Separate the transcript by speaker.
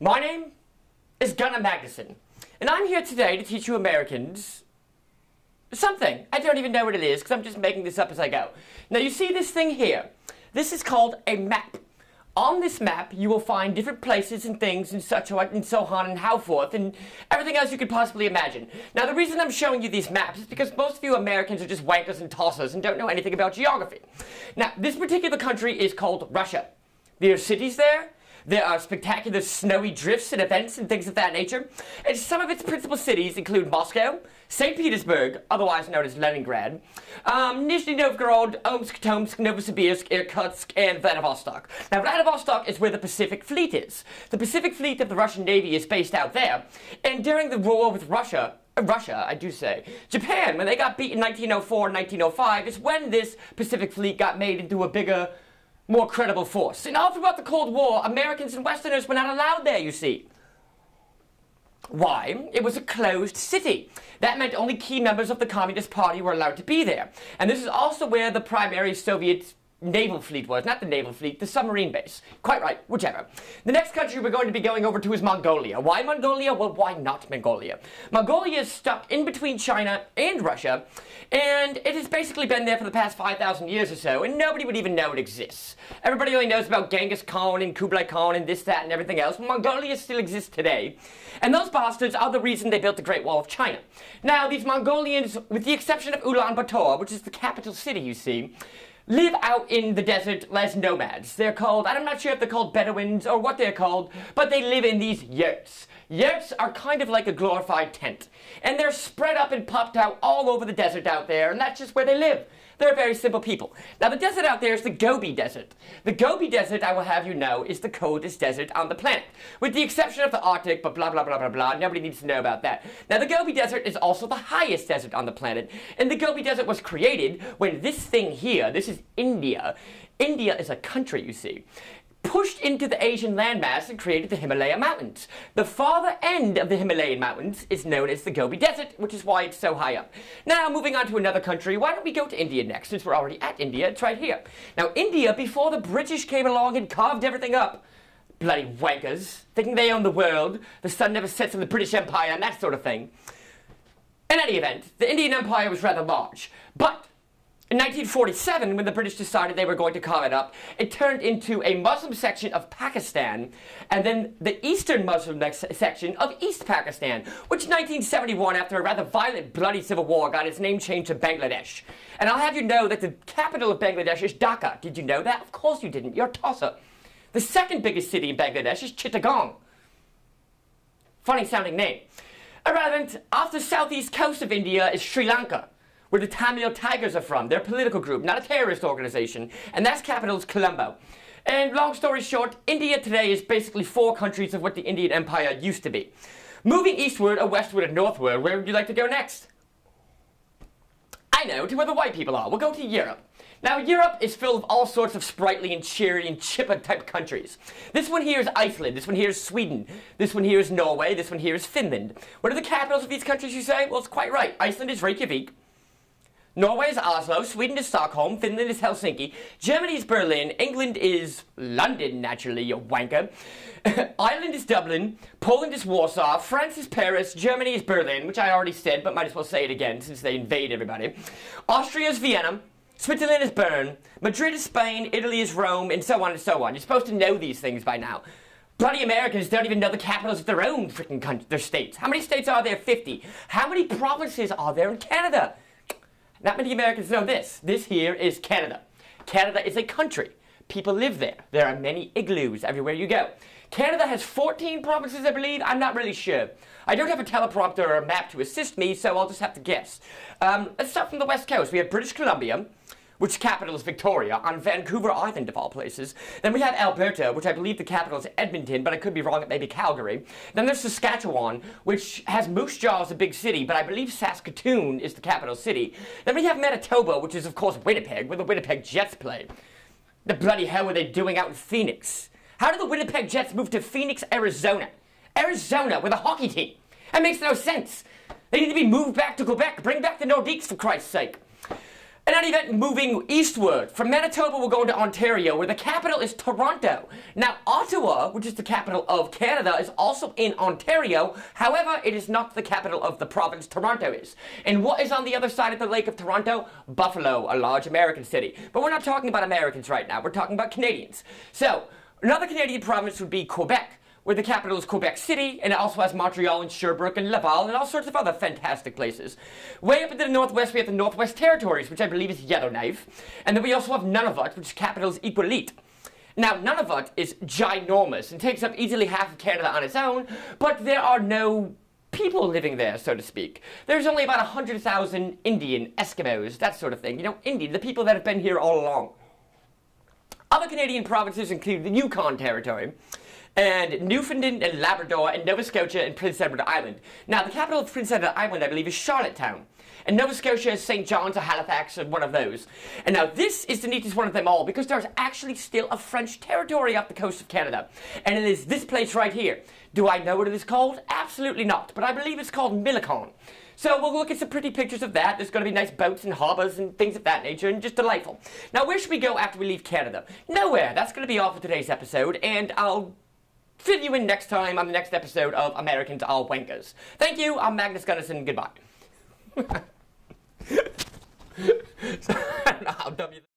Speaker 1: My name is Gunnar Magnuson, and I'm here today to teach you Americans something. I don't even know what it is, because I'm just making this up as I go. Now, you see this thing here? This is called a map. On this map, you will find different places and things and such and so on and how forth and everything else you could possibly imagine. Now, the reason I'm showing you these maps is because most of you Americans are just wankers and tossers and don't know anything about geography. Now, this particular country is called Russia. There are cities there. There are spectacular snowy drifts and events and things of that nature. And some of its principal cities include Moscow, St. Petersburg, otherwise known as Leningrad, Nizhny Novgorod, Omsk, Tomsk, Novosibirsk, Irkutsk, and Vladivostok. Now, Vladivostok is where the Pacific Fleet is. The Pacific Fleet of the Russian Navy is based out there. And during the war with Russia, Japan, when they got beat in 1904 and 1905, is when this Pacific Fleet got made into a bigger, more credible force. And all throughout the Cold War, Americans and Westerners were not allowed there, you see. Why? It was a closed city. That meant only key members of the Communist Party were allowed to be there. And this is also where the primary Soviet naval fleet was. Not the naval fleet, the submarine base. Quite right, whichever. The next country we're going to be going over to is Mongolia. Why Mongolia? Well, why not Mongolia? Mongolia is stuck in between China and Russia, and it has basically been there for the past 5,000 years or so, and nobody would even know it exists. Everybody only knows about Genghis Khan and Kublai Khan and this, that, and everything else. Mongolia still exists today, and those bastards are the reason they built the Great Wall of China. Now, these Mongolians, with the exception of Ulaanbaatar, which is the capital city, you see, live out in the desert as nomads. They're called, I'm not sure if they're called Bedouins or what they're called, but they live in these yurts. Yurts are kind of like a glorified tent, and they're spread up and popped out all over the desert out there, and that's just where they live. They're very simple people. Now, the desert out there is the Gobi Desert. The Gobi Desert, I will have you know, is the coldest desert on the planet, with the exception of the Arctic, but blah, blah, blah, blah, blah. Nobody needs to know about that. Now, the Gobi Desert is also the highest desert on the planet, and the Gobi Desert was created when this thing here, this is India. India is a country, you see, pushed into the Asian landmass and created the Himalaya Mountains. The farther end of the Himalayan Mountains is known as the Gobi Desert, which is why it's so high up. Now, moving on to another country, why don't we go to India next, since we're already at India? It's right here. Now, India, before the British came along and carved everything up, bloody wankers, thinking they own the world, the sun never sets on the British Empire, and that sort of thing. In any event, the Indian Empire was rather large, but in 1947, when the British decided they were going to carve it up, it turned into a Muslim section of Pakistan, and then the Eastern Muslim section of East Pakistan, which in 1971, after a rather violent, bloody civil war, got its name changed to Bangladesh. And I'll have you know that the capital of Bangladesh is Dhaka. Did you know that? Of course you didn't. You're a tosser. The second biggest city in Bangladesh is Chittagong. Funny sounding name. Irrelevant. Off the southeast coast of India is Sri Lanka, where the Tamil Tigers are from. They're a political group, not a terrorist organization, and that's capital is Colombo. And long story short, India today is basically 4 countries of what the Indian Empire used to be. Moving eastward or westward or northward, where would you like to go next? I know, to where the white people are. We'll go to Europe. Now, Europe is filled with all sorts of sprightly and cheery and chipper type countries. This one here is Iceland, this one here is Sweden, this one here is Norway, this one here is Finland. What are the capitals of these countries, you say? Well, it's quite right. Iceland is Reykjavik. Norway is Oslo, Sweden is Stockholm, Finland is Helsinki, Germany is Berlin, England is London, naturally, you wanker. Ireland is Dublin, Poland is Warsaw, France is Paris, Germany is Berlin, which I already said, but might as well say it again since they invade everybody. Austria is Vienna, Switzerland is Bern, Madrid is Spain, Italy is Rome, and so on and so on. You're supposed to know these things by now. Bloody Americans don't even know the capitals of their own freaking their states. How many states are there? 50. How many provinces are there in Canada? Not many Americans know this. This here is Canada. Canada is a country. People live there. There are many igloos everywhere you go. Canada has 14 provinces, I believe. I'm not really sure. I don't have a teleprompter or a map to assist me, so I'll just have to guess. Let's start from the west coast. We have British Columbia, which capital is Victoria, on Vancouver Island of all places. Then we have Alberta, which I believe the capital is Edmonton, but I could be wrong, it may be Calgary. Then there's Saskatchewan, which has Moose Jaw as a big city, but I believe Saskatoon is the capital city. Then we have Manitoba, which is of course Winnipeg, where the Winnipeg Jets play. The bloody hell were they doing out in Phoenix? How did the Winnipeg Jets move to Phoenix, Arizona? Arizona with a hockey team. That makes no sense. They need to be moved back to Quebec. Bring back the Nordiques, for Christ's sake. In any event, moving eastward, from Manitoba we're going to Ontario, where the capital is Toronto. Now, Ottawa, which is the capital of Canada, is also in Ontario. However, it is not the capital of the province Toronto is. And what is on the other side of the Lake of Toronto? Buffalo, a large American city. But we're not talking about Americans right now, we're talking about Canadians. So, another Canadian province would be Quebec, where the capital is Quebec City, and it also has Montreal and Sherbrooke and Laval and all sorts of other fantastic places. Way up into the northwest, we have the Northwest Territories, which I believe is Yellowknife, and then we also have Nunavut, which capital is Iqaluit. Now, Nunavut is ginormous and takes up easily half of Canada on its own, but there are no people living there, so to speak. There's only about 100,000 Indian, Eskimos, that sort of thing. You know, Indian, the people that have been here all along. Other Canadian provinces include the Yukon Territory, and Newfoundland and Labrador and Nova Scotia and Prince Edward Island. Now, the capital of Prince Edward Island, I believe, is Charlottetown. And Nova Scotia is St. John's or Halifax or one of those. And now this is the neatest one of them all because there's actually still a French territory off the coast of Canada. And it is this place right here. Do I know what it is called? Absolutely not. But I believe it's called Millicon. So we'll look at some pretty pictures of that. There's going to be nice boats and harbours and things of that nature and just delightful. Now, where should we go after we leave Canada? Nowhere. That's going to be all for today's episode. And I'll fill you in next time on the next episode of Americans Are Wankers. Thank you. I'm Magnus Gunnison. Goodbye. I don't know how dumb you think.